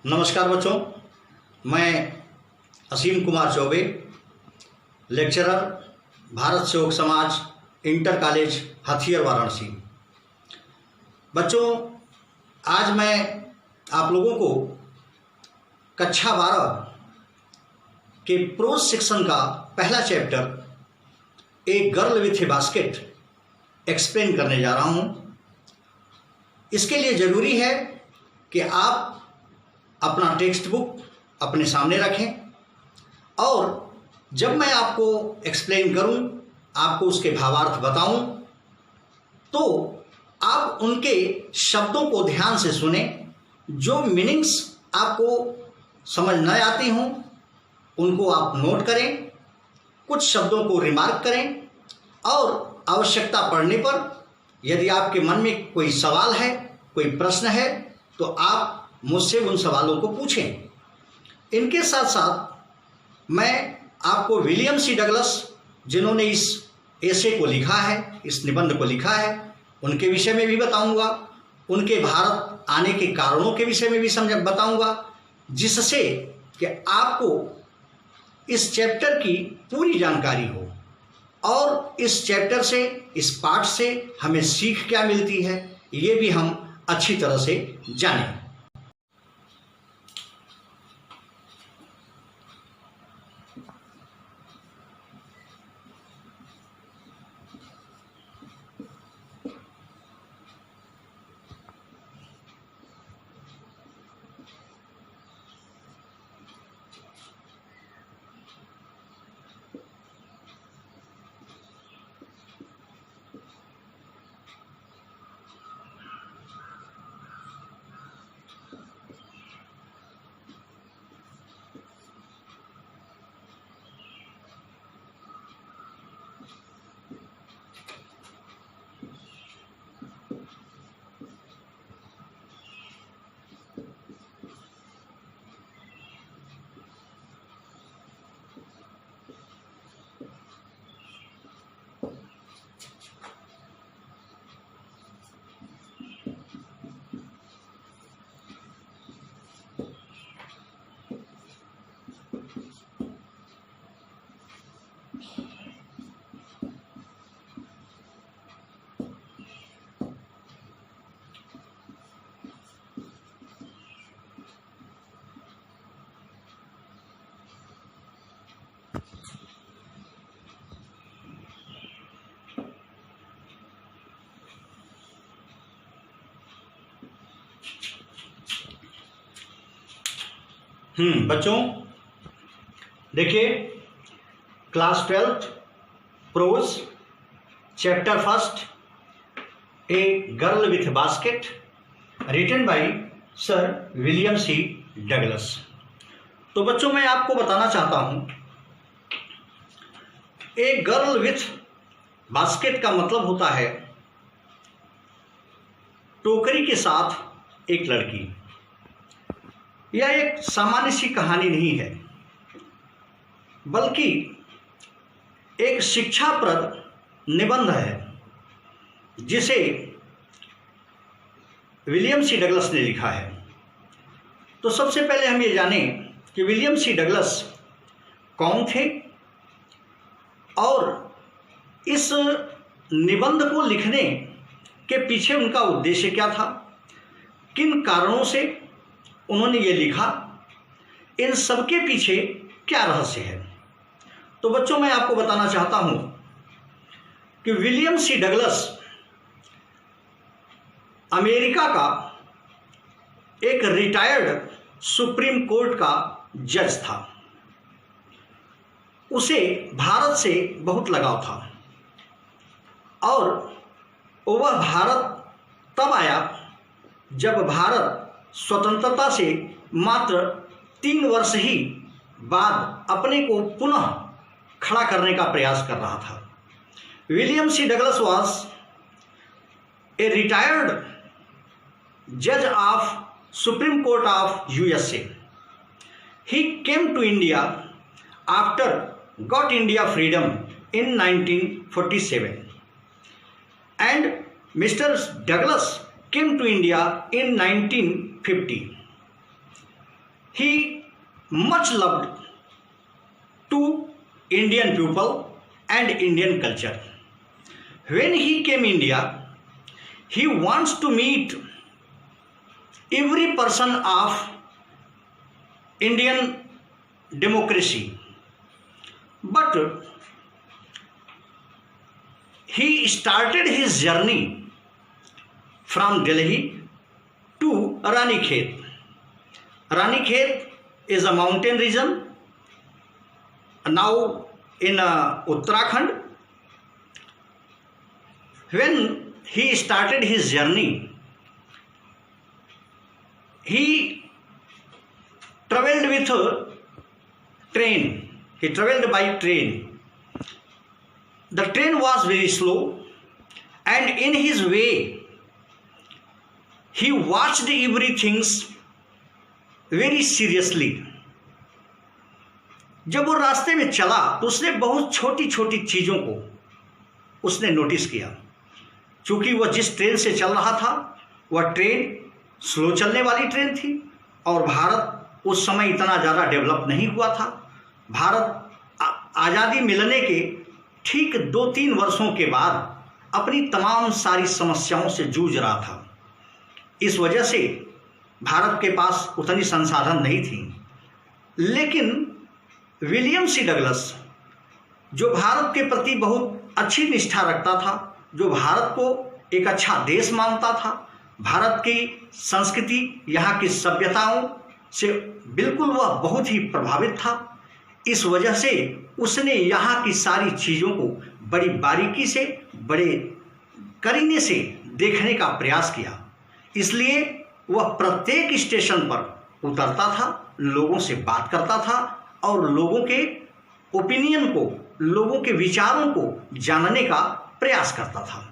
नमस्कार बच्चों, मैं असीम कुमार चौबे, लेक्चरर, भारत सेवक समाज, इंटर कॉलेज हथियर वाराणसी। बच्चों, आज मैं आप लोगों को कक्षा 12 के प्रोज सेक्शन का पहला chapter A girl with A basket explain करने जा रहा हूं। इसके लिए ज़रूरी है कि आप अपना टेक्स्ट बुक अपने सामने रखें और जब मैं आपको एक्सप्लेन करूं, आपको उसके भावार्थ बताऊं, तो आप उनके शब्दों को ध्यान से सुने। जो मीनिंग्स आपको समझ न आती हों उनको आप नोट करें, कुछ शब्दों को रिमार्क करें और आवश्यकता पड़ने पर यदि आपके मन में कोई सवाल है, कोई प्रश्न है, तो आप मुझसे उन सवालों को पूछें। इनके साथ साथ मैं आपको विलियम सी डगलस, जिन्होंने इस एसे को लिखा है, इस निबंध को लिखा है, उनके विषय में भी बताऊंगा। उनके भारत आने के कारणों के विषय में भी बताऊंगा, जिससे कि आपको इस चैप्टर की पूरी जानकारी हो और इस चैप्टर से, इस पाठ से हमें सीख क्या मिलती है, ये भी हम अच्छी तरह से जानें। बच्चों देखिए, class 12 prose chapter first a girl with basket, written by sir William C Douglas. तो बच्चों, मैं आपको बताना चाहता हूं, ए गर्ल विथ बास्केट का मतलब होता है टोकरी के साथ एक लड़की। यह एक सामान्य सी कहानी नहीं है, बल्कि एक शिक्षाप्रद निबंध है जिसे विलियम सी डगलस ने लिखा है। तो सबसे पहले हम ये जानें कि विलियम सी डगलस कौन थे और इस निबंध को लिखने के पीछे उनका उद्देश्य क्या था, किन कारणों से उन्होंने ये लिखा, इन सब के पीछे क्या रहस्य है। तो बच्चों, मैं आपको बताना चाहता हूं कि विलियम सी डगलस अमेरिका का एक रिटायर्ड सुप्रीम कोर्ट का जज था। उसे भारत से बहुत लगाव था और वह भारत तब आया जब भारत स्वतंत्रता से मात्र 3 वर्ष ही बाद अपने को पुनः खड़ा करने का प्रयास कर रहा था। William C Douglas was a retired जज of supreme court of USA. He came to India after got India freedom in 1947, and Mr. Douglas came to India in 1950. he much loved to Indian people and Indian culture. When he came India, he wants to meet every person of Indian democracy, but he started his journey from Delhi to Ranikhet. Ranikhet is a mountain region now in Uttarakhand. When he started his journey, he traveled with train. He traveled by train. The train was very slow, and in his way he watched everything very seriously. जब वो रास्ते में चला तो उसने बहुत छोटी छोटी चीज़ों को उसने नोटिस किया। चूँकि वह जिस ट्रेन से चल रहा था वह ट्रेन स्लो चलने वाली ट्रेन थी, और भारत उस समय इतना ज़्यादा डेवलप नहीं हुआ था। भारत आज़ादी मिलने के ठीक 2-3 वर्षों के बाद अपनी तमाम सारी समस्याओं से जूझ रहा था। इस वजह से भारत के पास उतनी संसाधन नहीं थी। लेकिन विलियम सी डगलस, जो भारत के प्रति बहुत अच्छी निष्ठा रखता था, जो भारत को एक अच्छा देश मानता था, भारत की संस्कृति, यहाँ की सभ्यताओं से बिल्कुल वह बहुत ही प्रभावित था। इस वजह से उसने यहाँ की सारी चीज़ों को बड़ी बारीकी से, बड़े करीने से देखने का प्रयास किया। इसलिए वह प्रत्येक स्टेशन पर उतरता था, लोगों से बात करता था और लोगों के ओपिनियन को, लोगों के विचारों को जानने का प्रयास करता था।